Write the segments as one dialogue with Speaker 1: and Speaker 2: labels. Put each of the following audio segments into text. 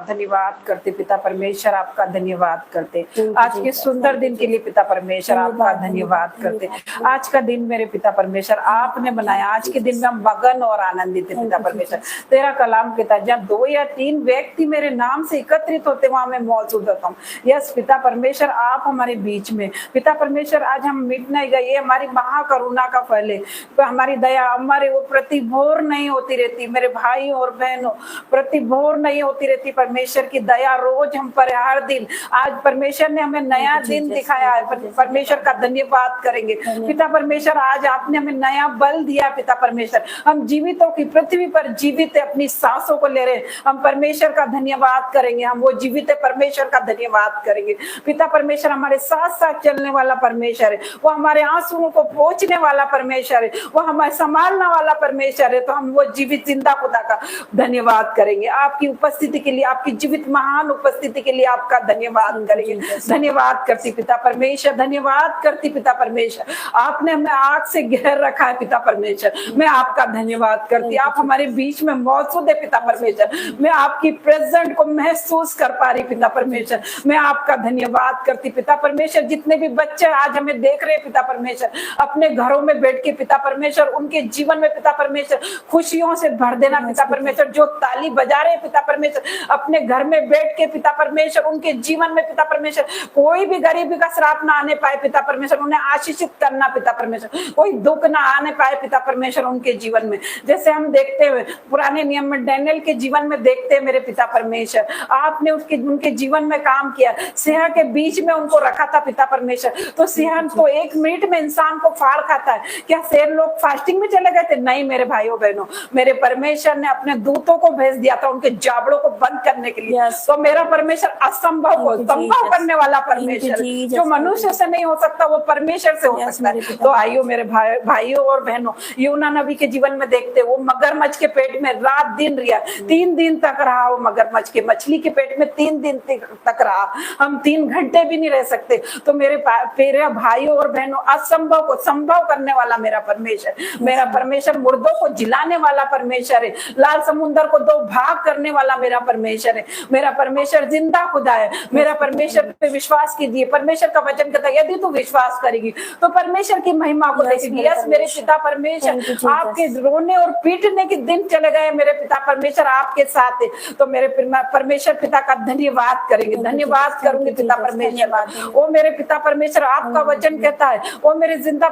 Speaker 1: धन्यवाद करते पिता परमेश्वर, आपका धन्यवाद करते। आज के सुंदर दिन के लिए पिता परमेश्वर आपका धन्यवाद करते। आज का दिन मेरे पिता परमेश्वर आपने बनाया, आज के दिन में हम मगन और आनंदित है पिता परमेश्वर। तेरा कलाम कहता है जब 2 या 3 व्यक्ति मेरे नाम से एकत्रित होते वहां मैं मौजूद होता हूँ। यस पिता परमेश्वर, आप हमारे बीच में पिता परमेश्वर। आज हम मिट नहीं गए, ये हमारी महाकरुणा का फल है। हमारी दया हमारे वो प्रतिभोर नहीं होती रहती मेरे भाई और बहनों, प्रतिभोर नहीं होती रहती परमेश्वर की दया रोज हम पर हर दिन। आज परमेश्वर ने हमें नया दिन दिखाया है, परमेश्वर का धन्यवाद करेंगे पिता परमेश्वर। आज आपने हमें नया बल दिया पिता परमेश्वर, हम जीवितों की पृथ्वी पर जीवित अपनी सांसों को ले रहे हैं, हम परमेश्वर का धन्यवाद करेंगे। हम वो जीवित परमेश्वर का धन्यवाद करेंगे पिता परमेश्वर। हमारे साथ साथ चलने वाला परमेश्वर है, वो हमारे आंसुओं को पोंछने वाला परमेश्वर है, वो हमें संभालने वाला परमेश्वर है। तो हम वो जीवित जिंदा खुदा का धन्यवाद करेंगे। आपकी उपस्थिति के लिए, आपकी जीवित महान उपस्थिति के लिए आपका धन्यवाद करेंगे। धन्यवाद करती पिता परमेश्वर, धन्यवाद करती पिता परमेश्वर। आपने हमें आग से घेर रखा है पिता परमेश्वर, मैं आपका धन्यवाद करती। आप हमारे बीच में मौजूद है पिता परमेश्वर, मैं आपकी प्रेजेंट को महसूस कर पा रही पिता परमेश्वर, मैं आपका धन्यवाद करती पिता परमेश्वर। जितने भी बच्चे आज हमें देख रहे हैं पिता परमेश्वर, अपने घरों में बैठ के पिता परमेश्वर, उनके जीवन में पिता परमेश्वर खुशियों से भर देना पिता परमेश्वर। जो ताली बजा रहे पिता परमेश्वर अपने घर में बैठ के पिता परमेश्वर, उनके जीवन में पिता परमेश्वर कोई भी गरीबी का श्राप ना आने पाए पिता परमेश्वर, उन्हें आशीषित करना पिता परमेश्वर, कोई दुख ना आने पाए पिता परमेश्वर उनके जीवन में। जैसे हम देखते हुए पुराने नियम में डैनियल के जीवन में देखते हैं मेरे पिता परमेश्वर, आपने उनके जीवन में काम किया, सिंह के बीच में उनको रखा था पिता परमेश्वर। तो सिंह तो 1 मिनट में इंसान को फाड़ खाता है, क्या शेर लोग फास्टिंग में चले गए थे? नहीं मेरे भाइयों बहनों, मेरे परमेश्वर ने अपने दूतों को भेज दिया था उनके जाबड़ों को बंद करने के लिए। तो मेरा परमेश्वर असंभव को संभव करने वाला परमेश्वर, जो मनुष्य से नहीं हो सकता वो परमेश्वर से हो सकता है। तो आइयो मेरे भाइयों और बहनों, यूना नबी के जीवन में देखते वो मगरमच्छ के पेट में रात दिन रहा, 3 दिन तक रहा वो मगरमच्छ के, मछली के पेट में 3 दिन तक रहा। हम 3 घंटे भी नहीं रह सकते। तो मेरे भाइयों और बहनों, असंभव को संभव करने वाला मेरा परमेश्वर, मेरा परमेश्वर मुर्दों को जिलाने वाला परमेश्वर है, लाल समुद्र को 2 भाग करने वाला मेरा परमेश्वर है। मेरा परमेश्वर जिंदा खुदा है। मेरा परमेश्वर पे विश्वास कीजिए, परमेश्वर का वचन कहता है यदि तू विश्वास करेगी तो परमेश्वर की महिमा को देखेगी। यस मेरे पिता परमेश्वर, आपके रोने और पीटने के दिन चले गए, मेरे पिता परमेश्वर आपके साथ है। तो मेरे परमेश्वर पिता का धन्यवाद करेंगे, धन्यवाद करूंगी पिता परमेश्वर। ओ मेरे पिता परमेश्वर, आपका वचन कहता है, ओ मेरे जिंदा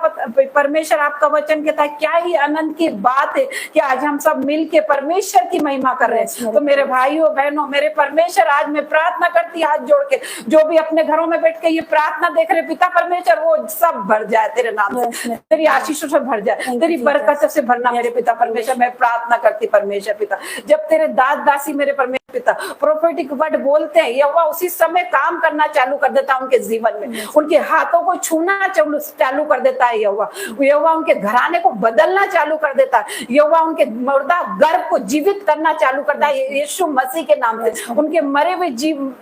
Speaker 1: परमेश्वर आपका वचन कहता है, क्या ही आनंद की बात है कि आज हम सब मिल के परमेश्वर की महिमा कर रहे हैं। तो मेरे भाइयों बहनों, मेरे परमेश्वर, आज मैं प्रार्थना करती हाथ जोड़ के, जो भी अपने घरों में बैठ के ये प्रार्थना देख रहे पिता परमेश्वर, वो सब भर जाए तेरे नाम से, तेरी आशीषों से भर जाए, तेरी बरकत से भरना मेरे पिता परमेश्वर। मैं प्रार्थना करती परमेश्वर पिता, जब तेरे दास दासी मेरे परमेश्वर पिता प्रोफेटिक वर्ड बोलते हैं, यहोवा उसी समय काम करना चालू कर देता है उनके जीवन में, उनके हाथों को छूना चालू कर देता है यहोवा उनके घराने को बदलना चालू कर देता है, यहोवा उनके मुर्दा गर्भ को जीवित करना चालू करता है यीशु मसीह के नाम से। उनके मरे हुए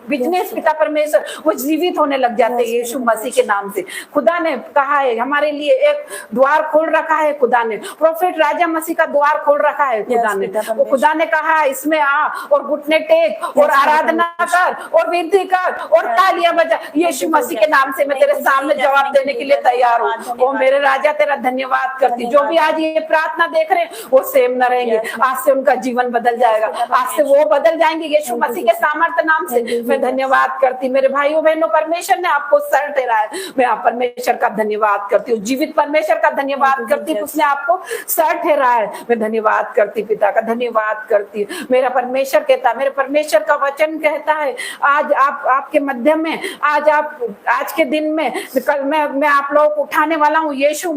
Speaker 1: बिजनेस पिता परमेश्वर वो जीवित होने लग जाते हैं यीशु मसीह के नाम से। खुदा ने कहा है हमारे लिए एक द्वार खोल रखा है, खुदा ने प्रोफेट राजा मसीह का द्वार खोल रखा है खुदा ने। वो खुदा ने कहा इसमें आ और घुटने टेक और आराधना कर और विनती कर और तालियां बजा, यीशु मसीह के नाम से मैं तेरे सामने जवाब देने के लिए तैयार हूँ। ओ मेरे राजा तेरा धन्यवाद करती, जो भी आज ये प्रार्थना देख रहे हैं वो सेम न रहेंगे, आज से उनका जीवन बदल जाएगा, आज से वो बदल जाएंगे यीशु मसीह के सामर्थ्य नाम से। मैं धन्यवाद करती मेरे भाइयों बहनों, परमेश्वर ने आपको सर ठहराया, मैं आप परमेश्वर का धन्यवाद करती हूँ, जीवित परमेश्वर का धन्यवाद करती हूँ, उसने आपको सर ठहराया है। मैं धन्यवाद करती पिता का धन्यवाद करती। मेरा परमेश्वर कहता, मेरे परमेश्वर का वचन कहता है आज आपके मध्य में, आज के दिन में कल मैं आप लोगों को उठाने वाला हूँ यीशु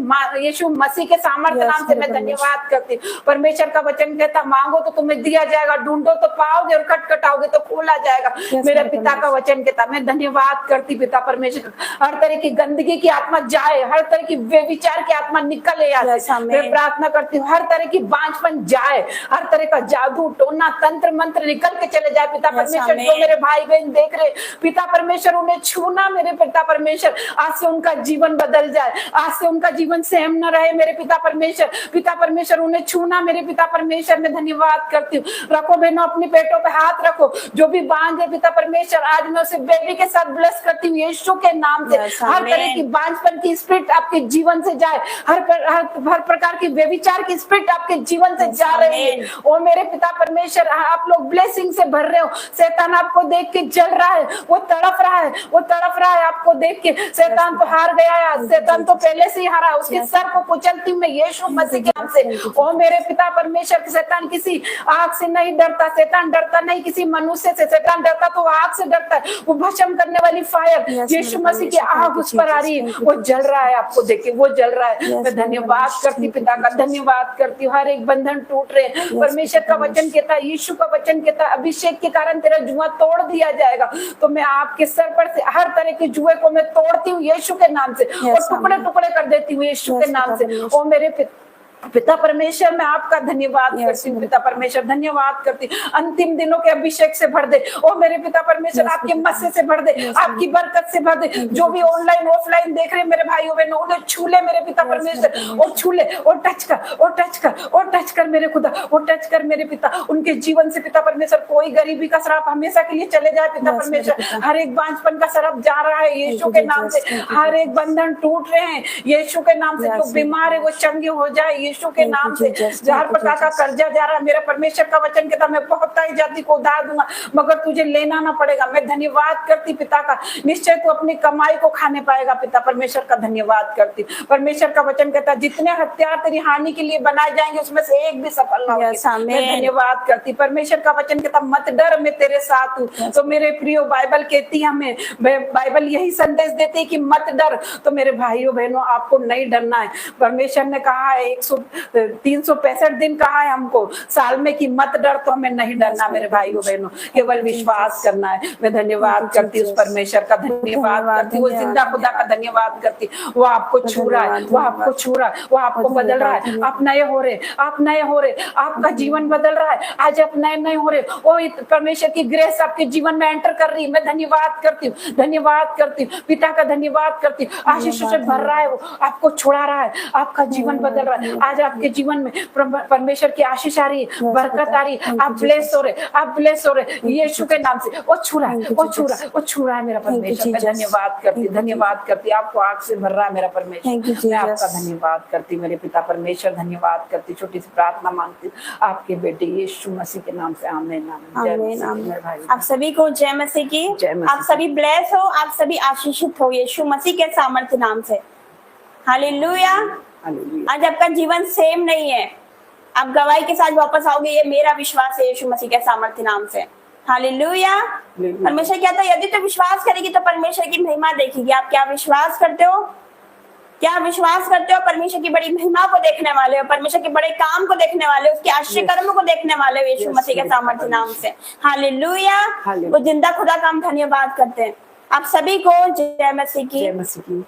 Speaker 1: मसीह के सामर्थ्य नाम से। मैं धन्यवाद करती। परमेश्वर का वचन कहता मांगो तो तुम्हें दिया जाएगा, ढूंढो तो पाओगे और खटखटाओगे तो खोला जाएगा। मेरे पिता का वचन कहता, मैं धन्यवाद करती पिता परमेश्वर, हर तरह की गंदगी की आत्मा जाए, हर तरह की व्यभिचार की आत्मा निकले। मैं प्रार्थना करती हूँ हर तरह की बांझपन जाए, हर तरह का जादू टोना तंत्र मंत्र निकल के चले जाए पिता परमेश्वर। जो मेरे भाई बहन देख रहे पिता परमेश्वर, उन्हें छूना मेरे पिता परमेश्वर। आज से उनका जीवन बदल जाए, आज से उनका जीवन सेम न रहे मेरे पिता परमेश्वर। पिता परमेश्वर उन्हें छूना मेरे पिता परमेश्वर। मैं धन्यवाद करती हूँ। रखो बहनों, अपने पेटों पे हाथ रखो, जो भी बांझ है पिता परमेश्वर, आज मैं उसे बेबी के साथ ब्लेस करती हूँ यीशु के नाम से। हर तरह की बांझपन की स्पिरिट आपके जीवन से जाए, हर प्रकार की व्यभिचार की स्पिरिट आपके जीवन से जा रही है। ओ मेरे पिता परमेश्वर, आप लोग ब्लेसिंग से भर रहे हो। शैतान आपको देख के जल रहा है, वो तड़प रहा है, वो तड़प रहा है आपको देख के। शैतान तो हार गया है, शैतान तो पहले से ही हारा है। उसके सर को कुचलती हूँ मैं यीशु मसीह के नाम से। ओ मेरे पिता परमेश्वर, शैतान किसी आग से नहीं डरता, शैतान डरता नहीं किसी मनुष्य से। शैतान डरता तो आग से डरता है, वो भस्म करने वाली फायर यीशु मसीह की आग उस पर आ रही है, वो जल रहा है आपको देख के, वो जल रहा है। मैं धन्यवाद करती पिता का, धन्यवाद करती हूँ। हर एक बंधन टूट रहे हैं। परमेश्वर का वचन कहता है, यीशु का वचन कहता है, अभिषेक के कारण तेरा जुआ तोड़ दिया जाएगा। तो मैं आपके सर पर से हर तरह के जुए को मैं तोड़ती हूँ यीशु के नाम से, और टुकड़े टुकड़े कर देती हूँ यीशु के नाम से। ओ मेरे पिता परमेश्वर, मैं आपका धन्यवाद करती हूँ पिता परमेश्वर, धन्यवाद करती हूँ। अंतिम दिनों के अभिषेक से भर दे ओ मेरे पिता परमेश्वर, आपके मस्से से भर दे, आपकी बरकत से भर दे। जो भी ऑनलाइन ऑफलाइन देख रहे मेरे भाइयों बहनों, उन्हें छू ले मेरे पिता परमेश्वर, और छू ले, और टच कर, और टच कर, और टच कर मेरे खुदा, और टच कर मेरे पिता। उनके जीवन से पिता परमेश्वर कोई गरीबी का श्राप हमेशा के लिए चले जाए पिता परमेश्वर। हर एक बांझपन का श्राप जा रहा है यीशु के नाम से। हर एक बंधन टूट रहे हैं यीशु के नाम से। जो बीमार है वो चंगे हो जाए यीशु के नाम से। हर प्रकार का कर्जा जा रहा है, मेरा परमेश्वर का वचन कहता मैं बहुत ही जाति को उधार दूंगा, मगर तुझे लेना ना पड़ेगा। मैं धन्यवाद करती पिता का, निश्चय तू अपनी कमाई को खाने पाएगा पिता परमेश्वर का धन्यवाद करती। परमेश्वर का वचन कहता जितने हथियार तेरी हानि के लिए बनाए जाएंगे उसमें से एक भी सफल ना होगा। मैं धन्यवाद करती। परमेश्वर का वचन कहता मत डर, मैं तेरे साथ हूँ। तो मेरे प्रियो, बाइबल कहती है हमें, बाइबल यही संदेश देती है कि मत डर। तो मेरे भाइयों बहनों, आपको नहीं डरना है। परमेश्वर ने कहा है 365 दिन कहा है हमको साल में कि मत डर, तो हमें नहीं डरना मेरे भाइयों बहनों, केवल विश्वास करना है। मैं धन्यवाद करती उस परमेश्वर का, धन्यवाद करती वो जिंदा खुदा का धन्यवाद करती। वो आपको छू रहा है, वो आपको छू रहा है, वो आपको बदल रहा है। आप नए हो रहे, आप नए हो रहे, आपका जीवन बदल रहा है। आज आप नए हो रहे, वो परमेश्वर की ग्रेस आपके जीवन में एंटर कर रही है। मैं धन्यवाद करती हूँ, धन्यवाद करती हूँ पिता का, धन्यवाद करती हूँ। आशीषों से भर रहा है, वो आपको छुड़ा रहा है, आपका जीवन बदल रहा है। आज आपके जीवन में परमेश्वर की आशीष आ रही है, बरकत आ रही है। आप ब्लेस हो रहे, आप ब्लेस हो रहे यीशु के नाम से। वो छू रहा है, वो छू रहा है, वो छू रहा है मेरा परमेश्वर। मैं धन्यवाद करती, धन्यवाद करती। आपको आग से भर रहा है मेरा परमेश्वर। मैं आपका धन्यवाद करती मेरे पिता परमेश्वर, धन्यवाद करती। छोटी सी प्रार्थना मांगती आपके बेटे यीशु मसीह के नाम से, आमीन आमीन।
Speaker 2: आप सभी को जय मसीह की। आप सभी ब्लेस हो, आप सभी आशीषित हो यीशु मसीह के सामर्थ्य नाम से। हालेलुया। आज आपका जीवन सेम नहीं है, आप गवाही के साथ वापस आओगे, ये मेरा विश्वास है यीशु मसीह के सामर्थ्य नाम से। हालेलुया। परमेश्वर कहता है यदि तो विश्वास करेगी तो परमेश्वर की महिमा देखेगी। आप क्या विश्वास करते हो? क्या विश्वास करते हो? परमेश्वर की बड़ी महिमा को देखने वाले हो, परमेश्वर के बड़े काम को देखने वाले हो, उसके आश्चर्य कर्म को देखने वाले हो यीशु मसीह के सामर्थ्य नाम से। हालेलुया। वो जिंदा खुदा का हम धन्यवाद करते हैं। आप सभी को जय मसीह की।